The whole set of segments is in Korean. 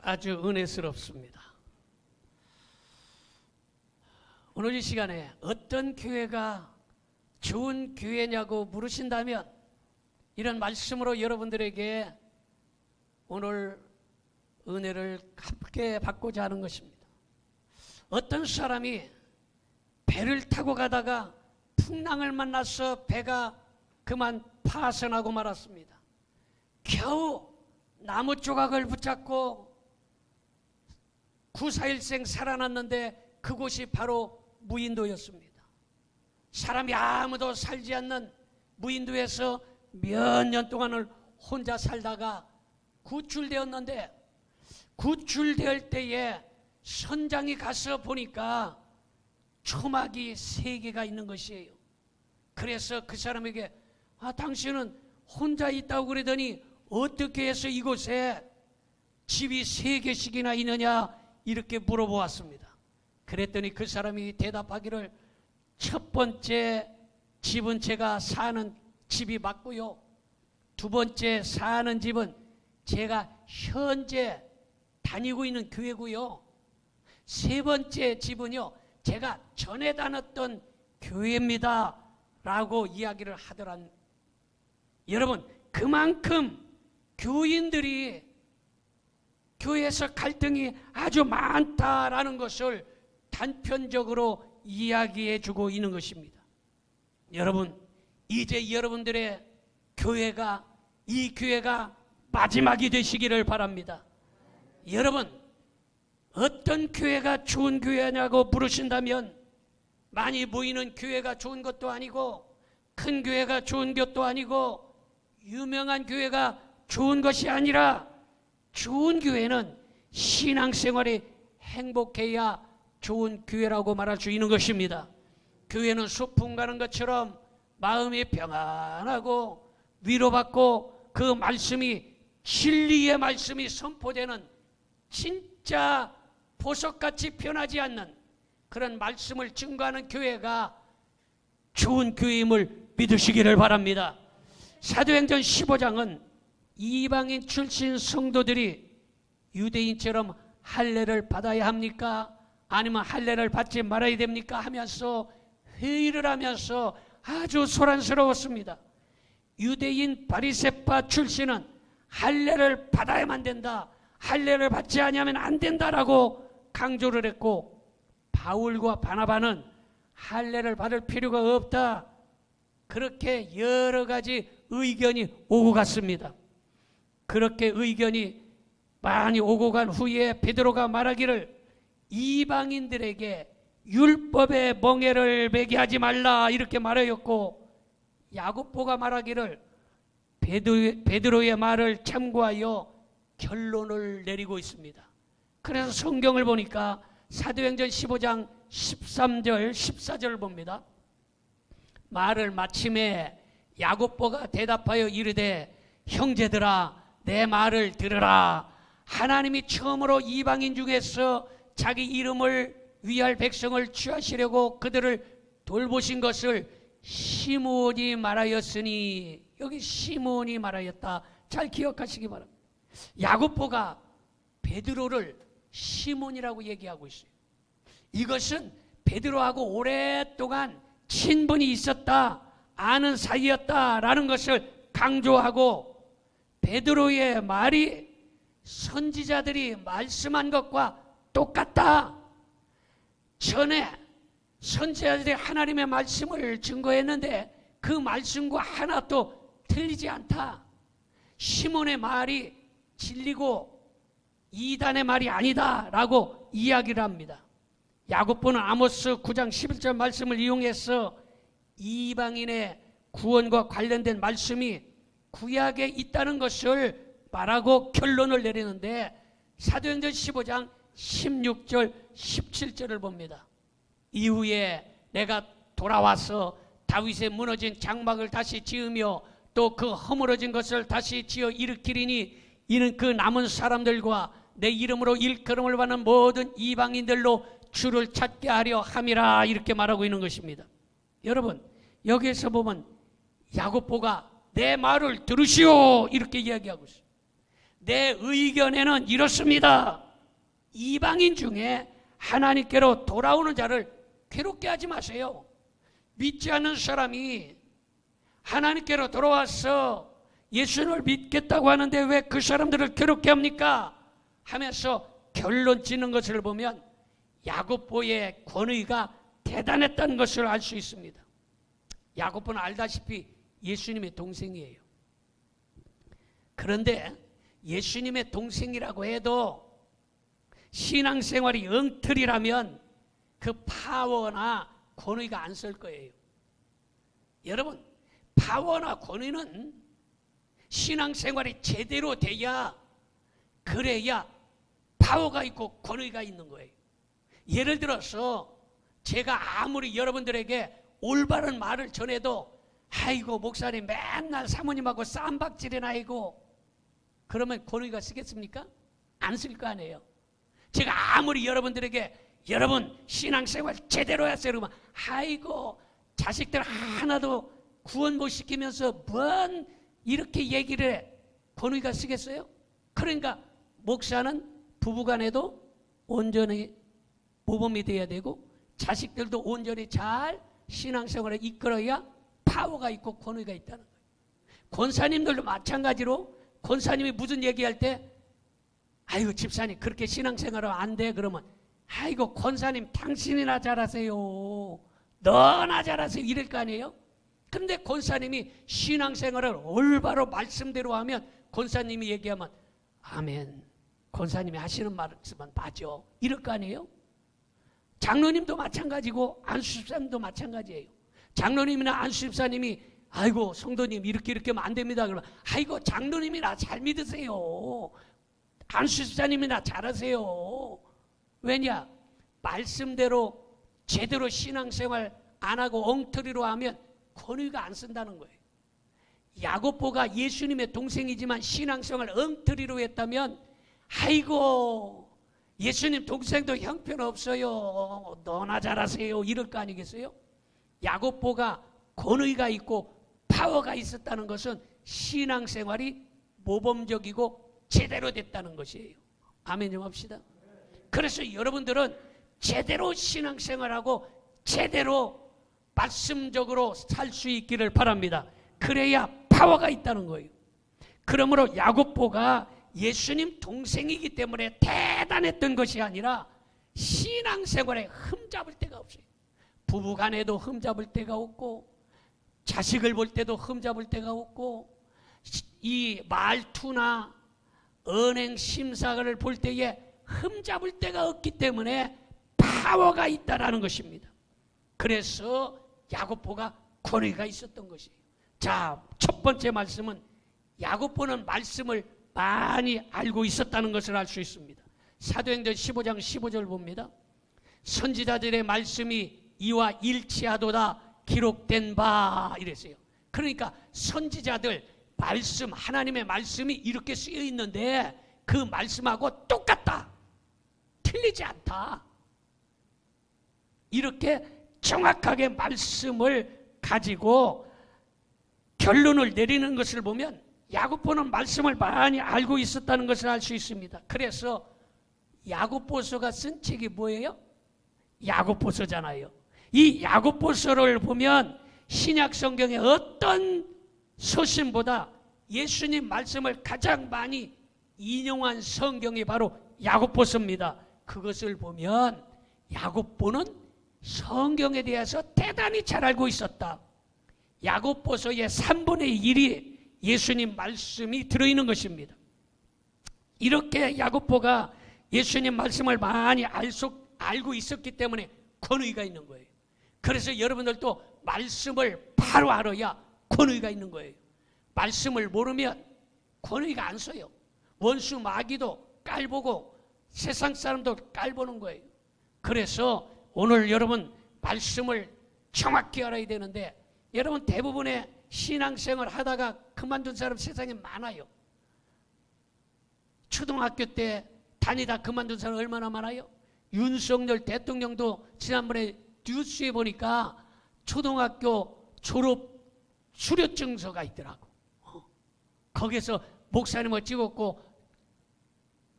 아주 은혜스럽습니다. 오늘 이 시간에 어떤 교회가 좋은 교회냐고 물으신다면 이런 말씀으로 여러분들에게 오늘 은혜를 함께 받고자 하는 것입니다. 어떤 사람이 배를 타고 가다가 풍랑을 만나서 배가 그만 파선하고 말았습니다. 겨우 나무 조각을 붙잡고 구사일생 살아났는데 그곳이 바로 무인도였습니다. 사람이 아무도 살지 않는 무인도에서 몇 년 동안을 혼자 살다가 구출되었는데, 구출될 때에 선장이 가서 보니까 초막이 3개가 있는 것이에요. 그래서 그 사람에게 당신은 혼자 있다고 그러더니 어떻게 해서 이곳에 집이 3개씩이나 있느냐 이렇게 물어보았습니다. 그랬더니 그 사람이 대답하기를 첫 번째 집은 제가 사는 집이 맞고요, 두 번째 사는 집은 제가 현재 다니고 있는 교회고요, 세 번째 집은요 제가 전에 다녔던 교회입니다 라고 이야기를 하더란. 여러분, 그만큼 교인들이 교회에서 갈등이 아주 많다라는 것을 단편적으로 이야기해 주고 있는 것입니다. 여러분, 이제 여러분들의 교회가, 이 교회가 마지막이 되시기를 바랍니다. 여러분, 어떤 교회가 좋은 교회냐고 물으신다면 많이 모이는 교회가 좋은 것도 아니고, 큰 교회가 좋은 것도 아니고, 유명한 교회가 좋은 것이 아니라 좋은 교회는 신앙생활이 행복해야 좋은 교회라고 말할 수 있는 것입니다. 교회는 소풍 가는 것처럼 마음이 평안하고 위로받고 그 말씀이, 진리의 말씀이 선포되는 진짜 보석같이 변하지 않는 그런 말씀을 증거하는 교회가 좋은 교회임을 믿으시기를 바랍니다. 사도행전 15장은 이방인 출신 성도들이 유대인처럼 할례를 받아야 합니까? 아니면 할례를 받지 말아야 됩니까? 하면서 회의를 하면서 아주 소란스러웠습니다. 유대인 바리새파 출신은 할례를 받아야만 된다, 할례를 받지 않으면 안 된다라고 강조를 했고, 바울과 바나바는 할례를 받을 필요가 없다, 그렇게 여러 가지 의견이 오고 갔습니다. 그렇게 의견이 많이 오고 간 후에 베드로가 말하기를 이방인들에게 율법의 멍에를 매게 하지 말라 이렇게 말하였고, 야고보가 말하기를 베드로의 말을 참고하여 결론을 내리고 있습니다. 그래서 성경을 보니까 사도행전 15장 13절 14절을 봅니다. 말을 마침에 야고보가 대답하여 이르되 형제들아 내 말을 들으라. 하나님이 처음으로 이방인 중에서 자기 이름을 위할 백성을 취하시려고 그들을 돌보신 것을 시몬이 말하였으니, 여기 시몬이 말하였다. 잘 기억하시기 바랍니다. 야고보가 베드로를 시몬이라고 얘기하고 있어요. 이것은 베드로하고 오랫동안 친분이 있었다, 아는 사이였다라는 것을 강조하고, 베드로의 말이 선지자들이 말씀한 것과 똑같다. 전에 선지자들이 하나님의 말씀을 증거했는데 그 말씀과 하나도 틀리지 않다. 시몬의 말이 진리고 이단의 말이 아니다 라고 이야기를 합니다. 야고보는 아모스 9장 11절 말씀을 이용해서 이방인의 구원과 관련된 말씀이 구약에 있다는 것을 말하고 결론을 내리는데, 사도행전 15장 16절 17절을 봅니다. 이후에 내가 돌아와서 다윗의 무너진 장막을 다시 지으며 또 그 허물어진 것을 다시 지어 일으키리니 이는 그 남은 사람들과 내 이름으로 일컬음을 받는 모든 이방인들로 주를 찾게 하려 함이라 이렇게 말하고 있는 것입니다. 여러분, 여기에서 보면 야고보가 내 말을 들으시오 이렇게 이야기하고 있어요. 내 의견에는 이렇습니다. 이방인 중에 하나님께로 돌아오는 자를 괴롭게 하지 마세요. 믿지 않는 사람이 하나님께로 돌아와서 예수를 믿겠다고 하는데 왜 그 사람들을 괴롭게 합니까? 하면서 결론 짓는 것을 보면 야고보의 권위가 대단했다는 것을 알 수 있습니다. 야고보는 알다시피 예수님의 동생이에요. 그런데 예수님의 동생이라고 해도 신앙생활이 엉터리라면 그 파워나 권위가 안 쓸 거예요. 여러분, 파워나 권위는 신앙생활이 제대로 돼야, 그래야 파워가 있고 권위가 있는 거예요. 예를 들어서 제가 아무리 여러분들에게 올바른 말을 전해도 아이고 목사님 맨날 사모님하고 쌈박질이나 하고, 그러면 권위가 쓰겠습니까? 안 쓸 거 아니에요. 제가 아무리 여러분들에게 여러분 신앙생활 제대로 하세요 그러면 아이고 자식들 하나도 구원 못 시키면서 뭔 이렇게 얘기를 해. 권위가 쓰겠어요? 그러니까 목사는 부부간에도 온전히 모범이 돼야 되고 자식들도 온전히 잘 신앙생활을 이끌어야 파워가 있고 권위가 있다는 거예요. 권사님들도 마찬가지로 권사님이 무슨 얘기할 때 아이고 집사님 그렇게 신앙생활하면 안 돼 그러면 아이고 권사님 당신이나 잘하세요 너나 잘하세요 이럴 거 아니에요. 그런데 권사님이 신앙생활을 올바로 말씀대로 하면 권사님이 얘기하면 아멘 권사님이 하시는 말씀은 맞아 이럴 거 아니에요. 장로님도 마찬가지고 안수집사님도 마찬가지예요. 장로님이나 안수집사님이 아이고 성도님 이렇게 하면 안 됩니다 그러면 아이고 장로님이나 잘 믿으세요 안수집사님이나 잘하세요. 왜냐? 말씀대로 제대로 신앙생활 안 하고 엉터리로 하면 권위가 안 쓴다는 거예요. 야고보가 예수님의 동생이지만 신앙생활 엉터리로 했다면 아이고 예수님 동생도 형편없어요 너나 잘하세요 이럴 거 아니겠어요? 야고보가 권위가 있고 파워가 있었다는 것은 신앙생활이 모범적이고 제대로 됐다는 것이에요. 아멘 좀 합시다. 그래서 여러분들은 제대로 신앙생활하고 제대로 말씀적으로 살 수 있기를 바랍니다. 그래야 파워가 있다는 거예요. 그러므로 야고보가 예수님 동생이기 때문에 대단했던 것이 아니라 신앙생활에 흠잡을 데가 없어요. 부부간에도 흠잡을 데가 없고 자식을 볼 때도 흠잡을 데가 없고 이 말투나 언행 심사를 볼 때에 흠잡을 데가 없기 때문에 파워가 있다라는 것입니다. 그래서 야고보가 권위가 있었던 것이에요. 자, 첫 번째 말씀은 야고보는 말씀을 많이 알고 있었다는 것을 알 수 있습니다. 사도행전 15장 15절 봅니다. 선지자들의 말씀이 이와 일치하도다 기록된 바 이랬어요. 그러니까 선지자들 말씀 하나님의 말씀이 이렇게 쓰여 있는데 그 말씀하고 똑같다. 틀리지 않다. 이렇게 정확하게 말씀을 가지고 결론을 내리는 것을 보면 야고보는 말씀을 많이 알고 있었다는 것을 알 수 있습니다. 그래서 야고보서가 쓴 책이 뭐예요? 야고보서잖아요. 이 야고보서를 보면 신약 성경의 어떤 서신보다 예수님 말씀을 가장 많이 인용한 성경이 바로 야고보서입니다. 그것을 보면 야고보는 성경에 대해서 대단히 잘 알고 있었다. 야고보서의 3분의 1이 예수님 말씀이 들어있는 것입니다. 이렇게 야고보가 예수님 말씀을 많이 알고 있었기 때문에 권위가 있는 거예요. 그래서 여러분들도 말씀을 바로 알아야 권위가 있는 거예요. 말씀을 모르면 권위가 안 서요. 원수 마귀도 깔보고 세상 사람도 깔보는 거예요. 그래서 오늘 여러분 말씀을 정확히 알아야 되는데 여러분 대부분의 신앙생활 하다가 그만둔 사람 세상에 많아요. 초등학교 때 다니다 그만둔 사람 얼마나 많아요? 윤석열 대통령도 지난번에 뉴스에 보니까 초등학교 졸업 수료증서가 있더라고. 거기서 목사님을 찍었고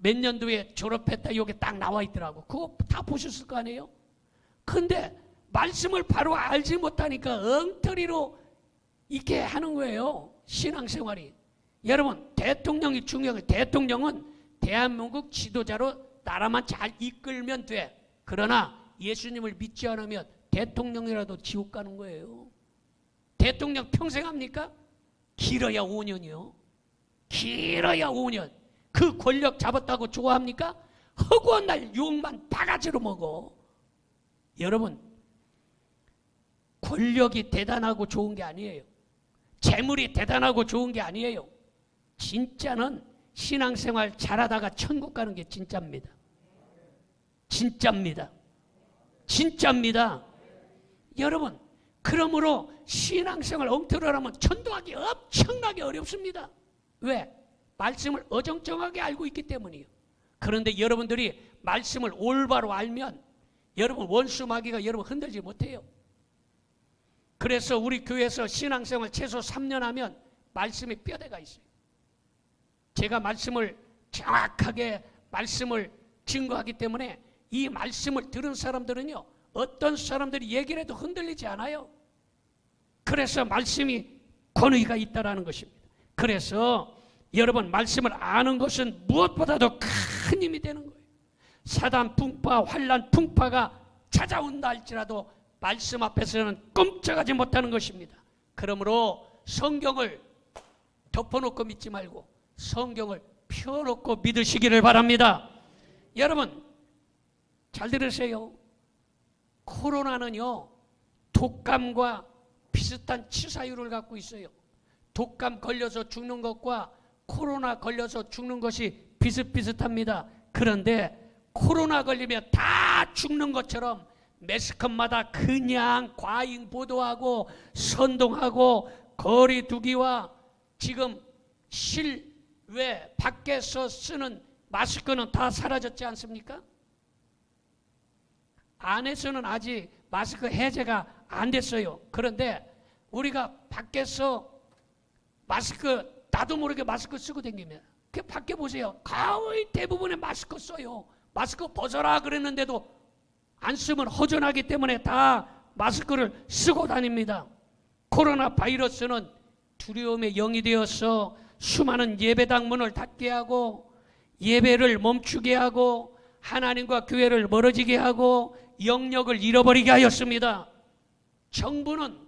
몇 년도에 졸업했다 여기 딱 나와 있더라고. 그거 다 보셨을 거 아니에요? 근데 말씀을 바로 알지 못하니까 엉터리로 이렇게 하는 거예요. 신앙생활이. 여러분, 대통령이 중요해요. 대통령은 대한민국 지도자로 나라만 잘 이끌면 돼. 그러나 예수님을 믿지 않으면 대통령이라도 지옥 가는 거예요. 대통령 평생 합니까? 길어야 5년이요. 길어야 5년. 그 권력 잡았다고 좋아합니까? 허구한 날 욕만 바가지로 먹어. 여러분, 권력이 대단하고 좋은 게 아니에요. 재물이 대단하고 좋은 게 아니에요. 진짜는 신앙생활 잘하다가 천국 가는 게 진짜입니다. 진짜입니다. 진짜입니다. 여러분, 그러므로 신앙생활 엉터리로 하면 전도하기 엄청나게 어렵습니다. 왜? 말씀을 어정쩡하게 알고 있기 때문이에요. 그런데 여러분들이 말씀을 올바로 알면 여러분 원수 마귀가 여러분 흔들지 못해요. 그래서 우리 교회에서 신앙생활 최소 3년 하면 말씀이 뼈대가 있어요. 제가 말씀을 정확하게 말씀을 증거하기 때문에 이 말씀을 들은 사람들은요, 어떤 사람들이 얘기를 해도 흔들리지 않아요. 그래서 말씀이 권위가 있다라는 것입니다. 그래서 여러분, 말씀을 아는 것은 무엇보다도 큰 힘이 되는 거예요. 사단 풍파, 환난 풍파가 찾아온다 할지라도 말씀 앞에서는 꼼짝하지 못하는 것입니다. 그러므로 성경을 덮어놓고 믿지 말고 성경을 펴놓고 믿으시기를 바랍니다. 여러분, 잘 들으세요. 코로나는요, 독감과 비슷한 치사율을 갖고 있어요. 독감 걸려서 죽는 것과 코로나 걸려서 죽는 것이 비슷비슷합니다. 그런데 코로나 걸리면 다 죽는 것처럼 매스컴마다 그냥 과잉 보도하고 선동하고 거리 두기와 지금 실외 밖에서 쓰는 마스크는 다 사라졌지 않습니까? 안에서는 아직 마스크 해제가 안 됐어요. 그런데 우리가 밖에서 마스크, 나도 모르게 마스크 쓰고 다닙니다. 그 밖에 보세요. 거의 대부분의 마스크 써요. 마스크 벗어라 그랬는데도 안 쓰면 허전하기 때문에 다 마스크를 쓰고 다닙니다. 코로나 바이러스는 두려움의 영이 되어서 수많은 예배당 문을 닫게 하고 예배를 멈추게 하고 하나님과 교회를 멀어지게 하고 영역을 잃어버리게 하였습니다. 정부는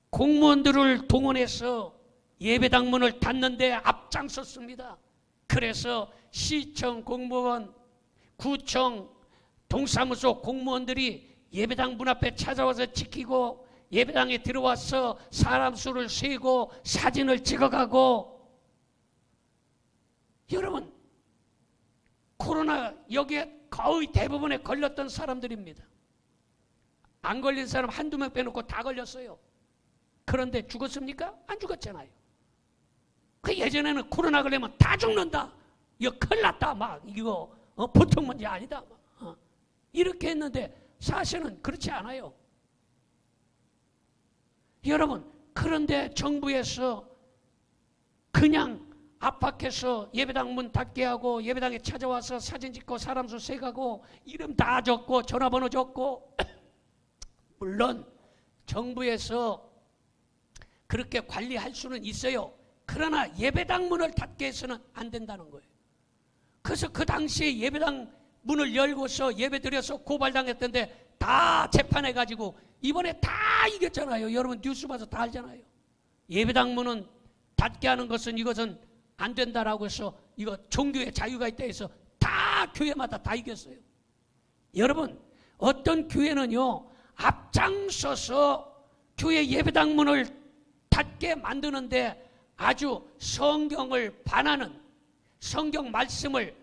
공무원들을 동원해서 예배당 문을 닫는데 앞장섰습니다. 그래서 시청 공무원, 구청, 동사무소 공무원들이 예배당 문 앞에 찾아와서 지키고 예배당에 들어와서 사람 수를 세고 사진을 찍어가고. 여러분, 코로나 여기에 거의 대부분에 걸렸던 사람들입니다. 안 걸린 사람 한두 명 빼놓고 다 걸렸어요. 그런데 죽었습니까? 안 죽었잖아요. 그 예전에는 코로나 걸리면 다 죽는다. 이거 큰일 났다. 막 이거 보통 문제 아니다. 이렇게 했는데 사실은 그렇지 않아요. 여러분, 그런데 정부에서 그냥 압박해서 예배당 문 닫게 하고 예배당에 찾아와서 사진 찍고 사람 수 세가고 이름 다 적고 전화번호 적고 물론 정부에서 그렇게 관리할 수는 있어요. 그러나 예배당 문을 닫게 해서는 안 된다는 거예요. 그래서 그 당시에 예배당 문을 열고서 예배드려서 고발당했던데 다 재판해가지고 이번에 다 이겼잖아요. 여러분 뉴스 봐서 다 알잖아요. 예배당 문은 닫게 하는 것은 이것은 안 된다라고 해서 이거 종교의 자유가 있다 해서 다 교회마다 다 이겼어요. 여러분, 어떤 교회는요 앞장서서 교회 예배당 문을 닫게 만드는데 아주 성경을 반하는, 성경 말씀을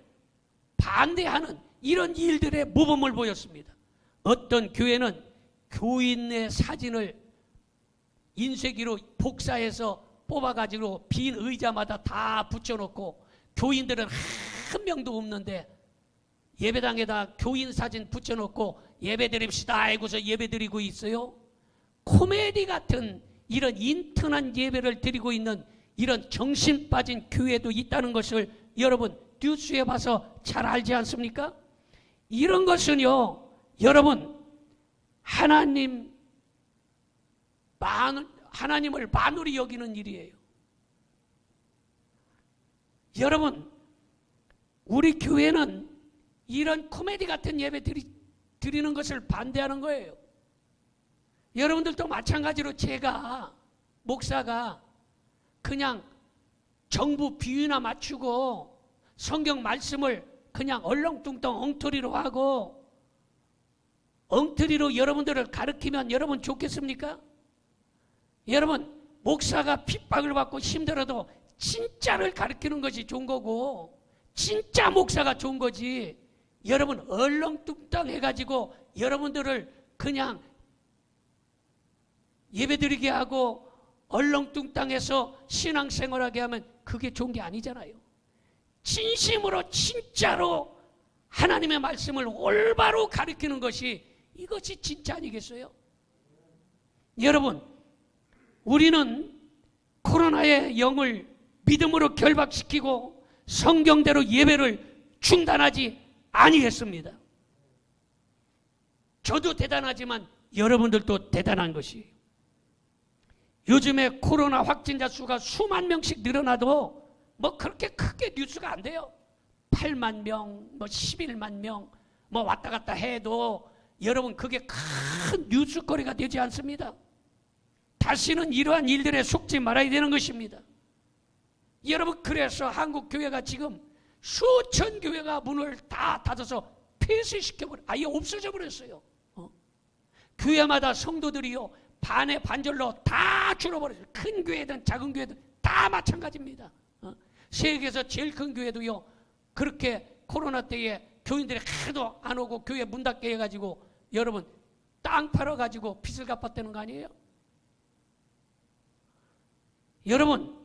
반대하는 이런 일들의 모범을 보였습니다. 어떤 교회는 교인의 사진을 인쇄기로 복사해서 뽑아가지고 빈 의자마다 다 붙여놓고 교인들은 한 명도 없는데 예배당에다 교인 사진 붙여놓고 예배드립시다 하고서 예배드리고 있어요. 코미디 같은 이런 인턴한 예배를 드리고 있는 이런 정신 빠진 교회도 있다는 것을 여러분 뉴스에 봐서 잘 알지 않습니까? 이런 것은요, 여러분, 하나님을 만으로 여기는 일이에요. 여러분, 우리 교회는 이런 코미디 같은 예배 드리는 것을 반대하는 거예요. 여러분들도 마찬가지로 제가, 목사가 그냥 정부 비유나 맞추고 성경 말씀을 그냥 얼렁뚱땅 엉터리로 하고 엉터리로 여러분들을 가르치면 여러분 좋겠습니까? 여러분, 목사가 핍박을 받고 힘들어도 진짜를 가르치는 것이 좋은 거고 진짜 목사가 좋은 거지, 여러분 얼렁뚱땅 해가지고 여러분들을 그냥 예배드리게 하고 얼렁뚱땅해서 신앙생활하게 하면 그게 좋은 게 아니잖아요. 진심으로 진짜로 하나님의 말씀을 올바로 가르치는 것이, 이것이 진짜 아니겠어요? 여러분, 우리는 코로나의 영을 믿음으로 결박시키고 성경대로 예배를 중단하지 아니했습니다. 저도 대단하지만 여러분들도 대단한 것이에요. 요즘에 코로나 확진자 수가 수만 명씩 늘어나도 뭐 그렇게 크게 뉴스가 안 돼요. 8만 명, 뭐 11만 명, 뭐 왔다 갔다 해도 여러분 그게 큰 뉴스거리가 되지 않습니다. 다시는 이러한 일들에 속지 말아야 되는 것입니다. 여러분, 그래서 한국 교회가 지금 수천 교회가 문을 다 닫아서 폐쇄시켜버려, 아예 없어져 버렸어요. 교회마다 성도들이요 반의 반절로 다 줄어버렸어요. 큰 교회든 작은 교회든 다 마찬가지입니다. 세계에서 제일 큰 교회도요 그렇게 코로나 때에 교인들이 하도 안 오고 교회 문 닫게 해가지고 여러분 땅 팔아가지고 빚을 갚았다는 거 아니에요? 여러분,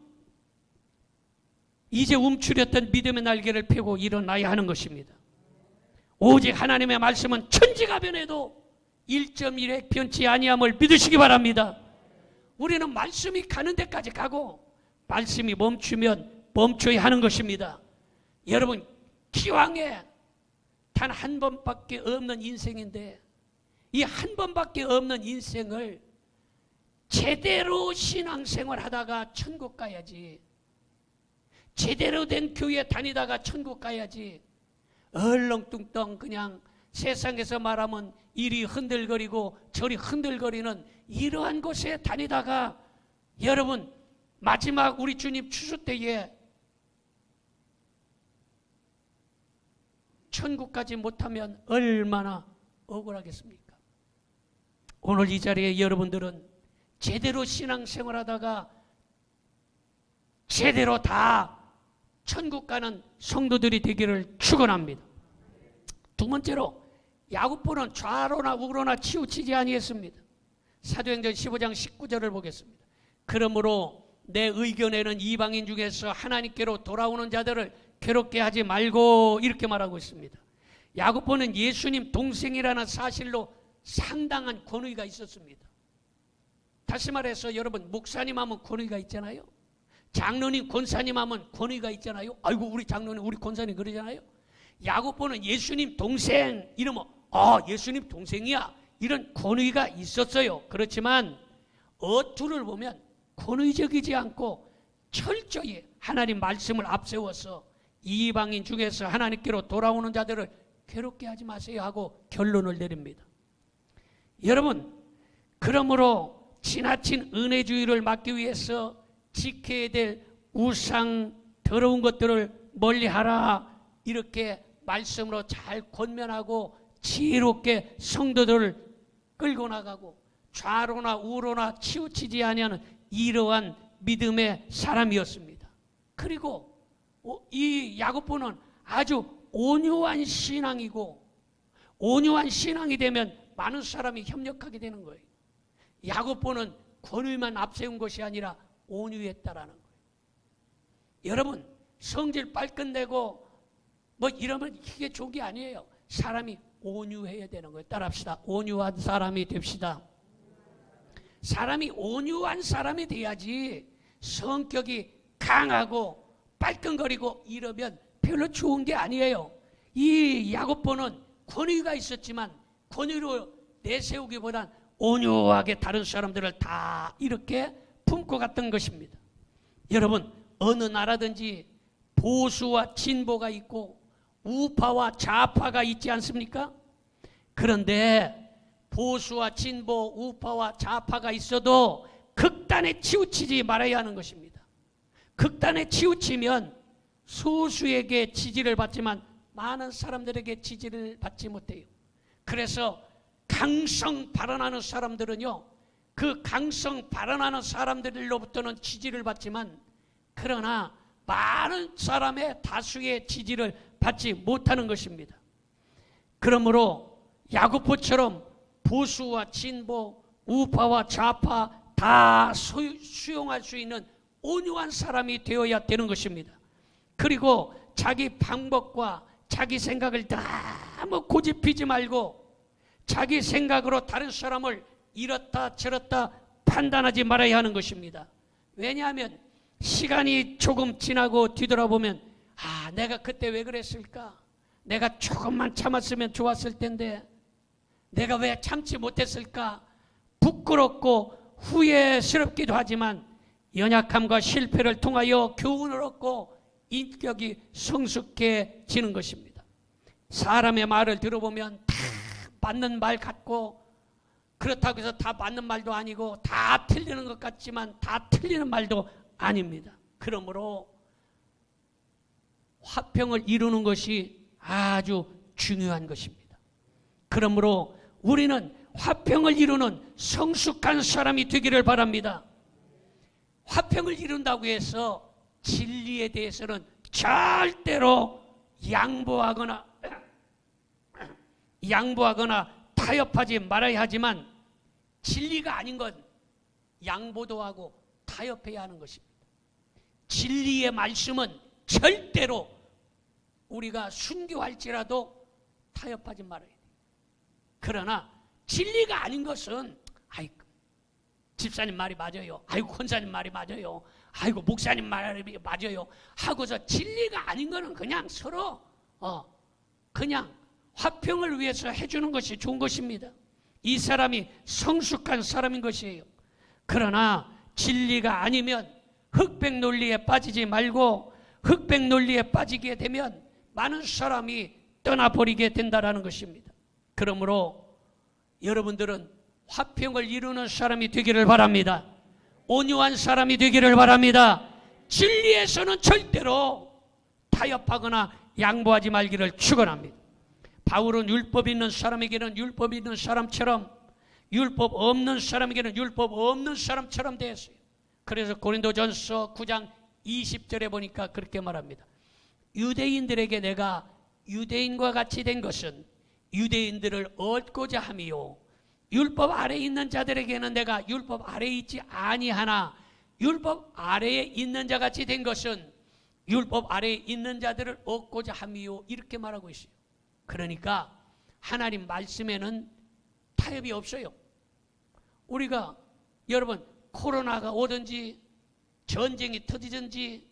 이제 움츠렸던 믿음의 날개를 펴고 일어나야 하는 것입니다. 오직 하나님의 말씀은 천지가 변해도 1.1획 변치 아니함을 믿으시기 바랍니다. 우리는 말씀이 가는 데까지 가고 말씀이 멈추면 멈춰야 하는 것입니다. 여러분, 기왕에 단 한 번밖에 없는 인생인데 이 한 번밖에 없는 인생을 제대로 신앙생활 하다가 천국 가야지, 제대로 된 교회 다니다가 천국 가야지, 얼렁뚱땅 그냥 세상에서 말하면 이리 흔들거리고 저리 흔들거리는 이러한 곳에 다니다가 여러분 마지막 우리 주님 추수 때에 천국 가지 못하면 얼마나 억울하겠습니까? 오늘 이 자리에 여러분들은 제대로 신앙생활하다가 제대로 다 천국 가는 성도들이 되기를 축원합니다. 두 번째로, 야고보는 좌로나 우로나 치우치지 아니했습니다. 사도행전 15장 19절을 보겠습니다. 그러므로 내 의견에는 이방인 중에서 하나님께로 돌아오는 자들을 괴롭게 하지 말고, 이렇게 말하고 있습니다. 야고보는 예수님 동생이라는 사실로 상당한 권위가 있었습니다. 다시 말해서 여러분, 목사님 하면 권위가 있잖아요. 장로님, 권사님 하면 권위가 있잖아요. 아이고 우리 장로님, 우리 권사님 그러잖아요. 야고보는 예수님 동생 이러면 예수님 동생이야, 이런 권위가 있었어요. 그렇지만 어투를 보면 권위적이지 않고 철저히 하나님 말씀을 앞세워서 이방인 중에서 하나님께로 돌아오는 자들을 괴롭게 하지 마세요 하고 결론을 내립니다. 여러분, 그러므로 지나친 은혜주의를 막기 위해서 지켜야 될 우상 더러운 것들을 멀리하라, 이렇게 말씀으로 잘 권면하고 지혜롭게 성도들을 끌고 나가고 좌로나 우로나 치우치지 아니하는 이러한 믿음의 사람이었습니다. 그리고 이 야고보는 아주 온유한 신앙이고, 온유한 신앙이 되면 많은 사람이 협력하게 되는 거예요. 야고보는 권위만 앞세운 것이 아니라 온유했다라는 거예요. 여러분, 성질 빨끝내고 뭐 이러면 이게 좋은 게 아니에요. 사람이 온유해야 되는 거예요. 따라합시다. 온유한 사람이 됩시다. 사람이 온유한 사람이 돼야지 성격이 강하고 빨끈거리고 이러면 별로 좋은 게 아니에요. 이 야고보는 권위가 있었지만 권위로 내세우기보단 온유하게 다른 사람들을 다 이렇게 품고 갔던 것입니다. 여러분, 어느 나라든지 보수와 진보가 있고 우파와 좌파가 있지 않습니까? 그런데 보수와 진보, 우파와 좌파가 있어도 극단에 치우치지 말아야 하는 것입니다. 극단에 치우치면 소수에게 지지를 받지만 많은 사람들에게 지지를 받지 못해요. 그래서 강성 발언하는 사람들은요, 그 강성 발언하는 사람들로부터는 지지를 받지만 그러나 많은 사람의 다수의 지지를 받지 못하는 것입니다. 그러므로 야고보처럼 보수와 진보, 우파와 좌파 다 수용할 수 있는 온유한 사람이 되어야 되는 것입니다. 그리고 자기 방법과 자기 생각을 너무 고집피지 말고 자기 생각으로 다른 사람을 이렇다 저렇다 판단하지 말아야 하는 것입니다. 왜냐하면 시간이 조금 지나고 뒤돌아보면 내가 그때 왜 그랬을까? 내가 조금만 참았으면 좋았을 텐데 내가 왜 참지 못했을까? 부끄럽고 후회스럽기도 하지만 연약함과 실패를 통하여 교훈을 얻고 인격이 성숙해지는 것입니다. 사람의 말을 들어보면 다 맞는 말 같고 그렇다고 해서 다 맞는 말도 아니고 다 틀리는 것 같지만 다 틀리는 말도 아닙니다. 그러므로 화평을 이루는 것이 아주 중요한 것입니다. 그러므로 우리는 화평을 이루는 성숙한 사람이 되기를 바랍니다. 화평을 이룬다고 해서 진리에 대해서는 절대로 양보하거나 타협하지 말아야 하지만 진리가 아닌 건 양보도 하고 타협해야 하는 것입니다. 진리의 말씀은 절대로 우리가 순교할지라도 타협하지 말아야 돼요. 그러나 진리가 아닌 것은 집사님 말이 맞아요. 권사님 말이 맞아요. 목사님 말이 맞아요. 하고서 진리가 아닌 거는 그냥 서로 그냥 화평을 위해서 해주는 것이 좋은 것입니다. 이 사람이 성숙한 사람인 것이에요. 그러나 진리가 아니면 흑백 논리에 빠지지 말고 흑백 논리에 빠지게 되면 많은 사람이 떠나버리게 된다는 것입니다. 그러므로 여러분들은 화평을 이루는 사람이 되기를 바랍니다. 온유한 사람이 되기를 바랍니다. 진리에서는 절대로 타협하거나 양보하지 말기를 축원합니다. 바울은 율법 있는 사람에게는 율법 있는 사람처럼 율법 없는 사람에게는 율법 없는 사람처럼 되었어요. 그래서 고린도전서 9장 20절에 보니까 그렇게 말합니다. 유대인들에게 내가 유대인과 같이 된 것은 유대인들을 얻고자 함이요 율법 아래에 있는 자들에게는 내가 율법 아래에 있지 아니하나 율법 아래에 있는 자 같이 된 것은 율법 아래에 있는 자들을 얻고자 함이요 이렇게 말하고 있어요. 그러니까 하나님 말씀에는 타협이 없어요. 우리가 여러분 코로나가 오든지 전쟁이 터지든지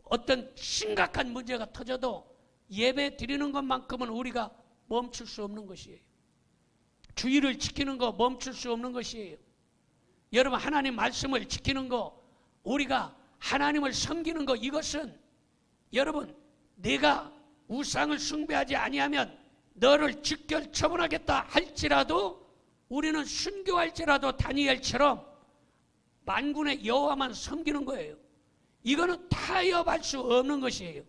어떤 심각한 문제가 터져도 예배 드리는 것만큼은 우리가 멈출 수 없는 것이에요. 주의를 지키는 거 멈출 수 없는 것이에요. 여러분 하나님 말씀을 지키는 거 우리가 하나님을 섬기는 거 이것은 여러분 내가 우상을 숭배하지 아니하면 너를 즉결 처분하겠다 할지라도 우리는 순교할지라도 다니엘처럼 만군의 여호와만 섬기는 거예요. 이거는 타협할 수 없는 것이에요.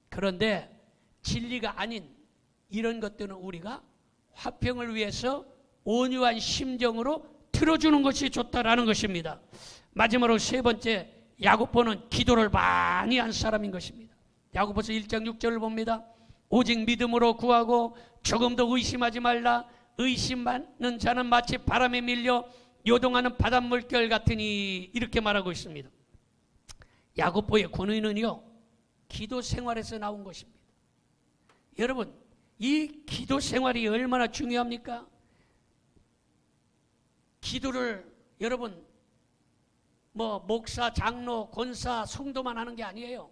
그런데 진리가 아닌 이런 것들은 우리가 화평을 위해서 온유한 심정으로 들어주는 것이 좋다라는 것입니다. 마지막으로 세 번째 야고보는 기도를 많이 한 사람인 것입니다. 야고보서 1장 6절을 봅니다. 오직 믿음으로 구하고 조금도 의심하지 말라. 의심하는 자는 마치 바람에 밀려 요동하는 바닷물결 같으니 이렇게 말하고 있습니다. 야고보의 권위는요 기도 생활에서 나온 것입니다. 여러분 이 기도 생활이 얼마나 중요합니까? 기도를 여러분 목사, 장로, 권사, 성도만 하는 게 아니에요.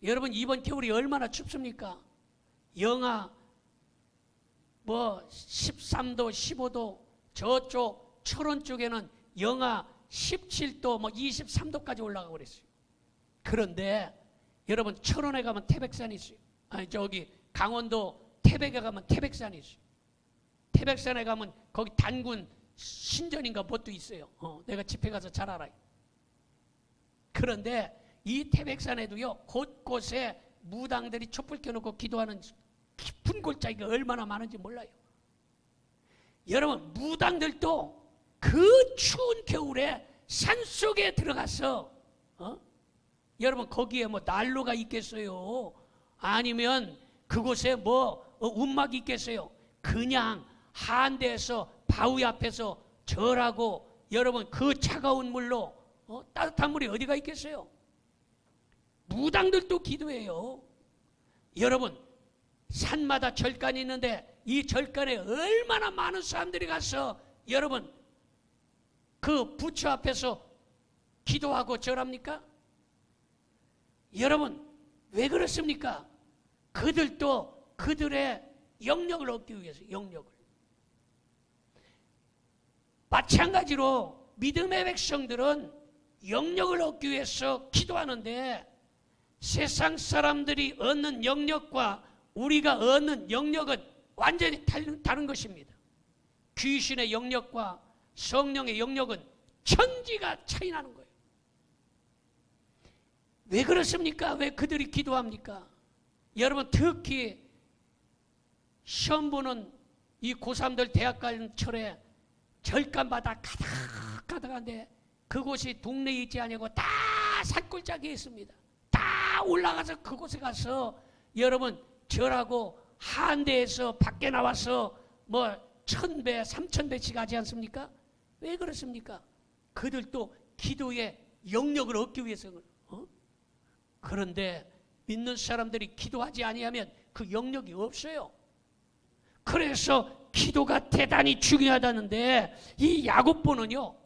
여러분 이번 겨울이 얼마나 춥습니까? 영하 13도 15도, 저쪽 철원 쪽에는 영하 17도 23도까지 올라가고 그랬어요. 그런데 여러분 철원에 가면 태백산이 있어요. 아니 저기 강원도 태백에 가면 태백산이 있어요. 태백산에 가면 거기 단군 신전인가 뭣도 있어요. 내가 집회 가서 잘 알아요. 그런데 이 태백산에도요 곳곳에 무당들이 촛불 켜놓고 기도하는 깊은 골짜기가 얼마나 많은지 몰라요. 여러분 무당들도 그 추운 겨울에 산속에 들어가서 여러분 거기에 난로가 있겠어요? 아니면 그곳에 움막이 있겠어요? 그냥 한대에서 바위 앞에서 절하고 여러분 그 차가운 물로 따뜻한 물이 어디가 있겠어요? 무당들도 기도해요. 여러분 산마다 절간이 있는데 이 절간에 얼마나 많은 사람들이 가서 여러분 그 부처 앞에서 기도하고 절합니까? 여러분 왜 그렇습니까? 그들도 그들의 영역을 얻기 위해서 영역을. 마찬가지로 믿음의 백성들은 영역을 얻기 위해서 기도하는데 세상 사람들이 얻는 영역과 우리가 얻는 영역은 완전히 다른 것입니다. 귀신의 영역과 성령의 영역은 천지가 차이 나는 거예요. 왜 그렇습니까? 왜 그들이 기도합니까? 여러분 특히 시험 보는 이 고3들 대학 가는 철에 절간마다 가득가득한데 그곳이 동네에 있지 아니고 다 산골짜기에 있습니다. 다 올라가서 그곳에 가서 여러분 절하고 한대에서 밖에 나와서 1000배, 3000배씩 하지 않습니까? 왜 그렇습니까? 그들도 기도의 영역을 얻기 위해서 그런데 믿는 사람들이 기도하지 아니하면 그 영역이 없어요. 그래서 기도가 대단히 중요하다는데 이 야고보는요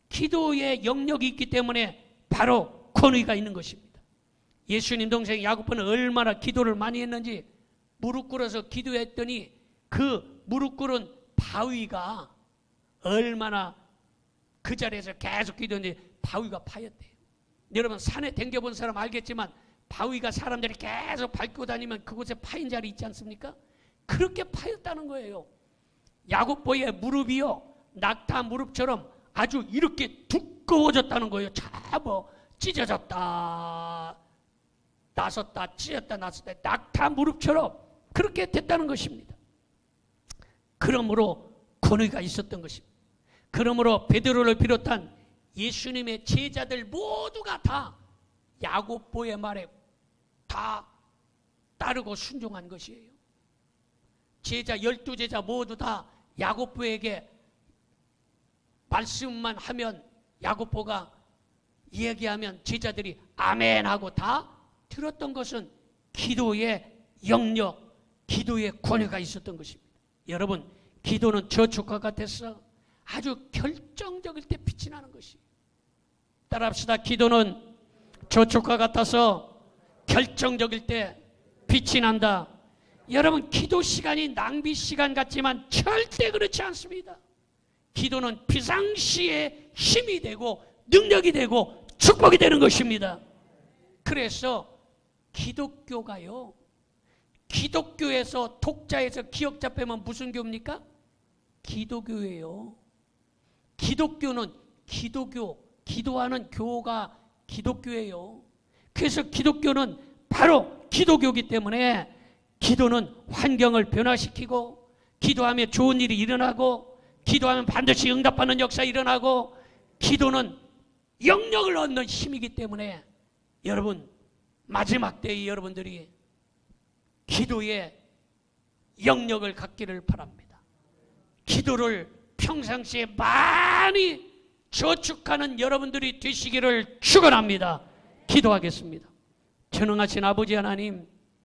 기도의 영역이 있기 때문에 바로 권위가 있는 것입니다. 예수님 동생 야고보는 얼마나 기도를 많이 했는지 무릎 꿇어서 기도했더니 그 무릎 꿇은 바위가 얼마나 그 자리에서 계속 기도했는지 바위가 파였대요. 여러분 산에 댕겨본 사람 알겠지만 바위가 사람들이 계속 밟고 다니면 그곳에 파인 자리 있지 않습니까? 그렇게 파였다는 거예요. 야고보의 무릎이요 낙타 무릎처럼 아주 이렇게 두꺼워졌다는 거예요. 찢어졌다 나섰다 찢었다 나섰다 낙타 무릎처럼 그렇게 됐다는 것입니다. 그러므로 권위가 있었던 것입니다. 그러므로 베드로를 비롯한 예수님의 제자들 모두가 다 야고보의 말에 다 따르고 순종한 것이에요. 제자 12제자 모두 다 야고보에게 말씀만 하면 야고보가 얘기하면 제자들이 아멘 하고 다 들었던 것은 기도의 영역, 기도의 권위가 있었던 것입니다. 여러분 기도는 저축과 같아서 아주 결정적일 때 빛이 나는 것이. 따라합시다. 기도는 저축과 같아서 결정적일 때 빛이 난다. 여러분 기도 시간이 낭비 시간 같지만 절대 그렇지 않습니다. 기도는 비상시에 힘이 되고 능력이 되고 축복이 되는 것입니다. 그래서 기독교가요 기독교에서 독자에서 기역자 빼면 무슨 교입니까? 기도교예요. 기독교는 기도하는 교가 기독교예요. 그래서 기독교는 바로 기도교이기 때문에 기도는 환경을 변화시키고 기도하면 좋은 일이 일어나고 기도하면 반드시 응답하는 역사 일어나고 기도는 영역을 얻는 힘이기 때문에 여러분 마지막 때에 여러분들이 기도의 영역을 갖기를 바랍니다. 기도를 평상시에 많이 저축하는 여러분들이 되시기를 축원합니다. 기도하겠습니다. 전능하신 아버지 하나님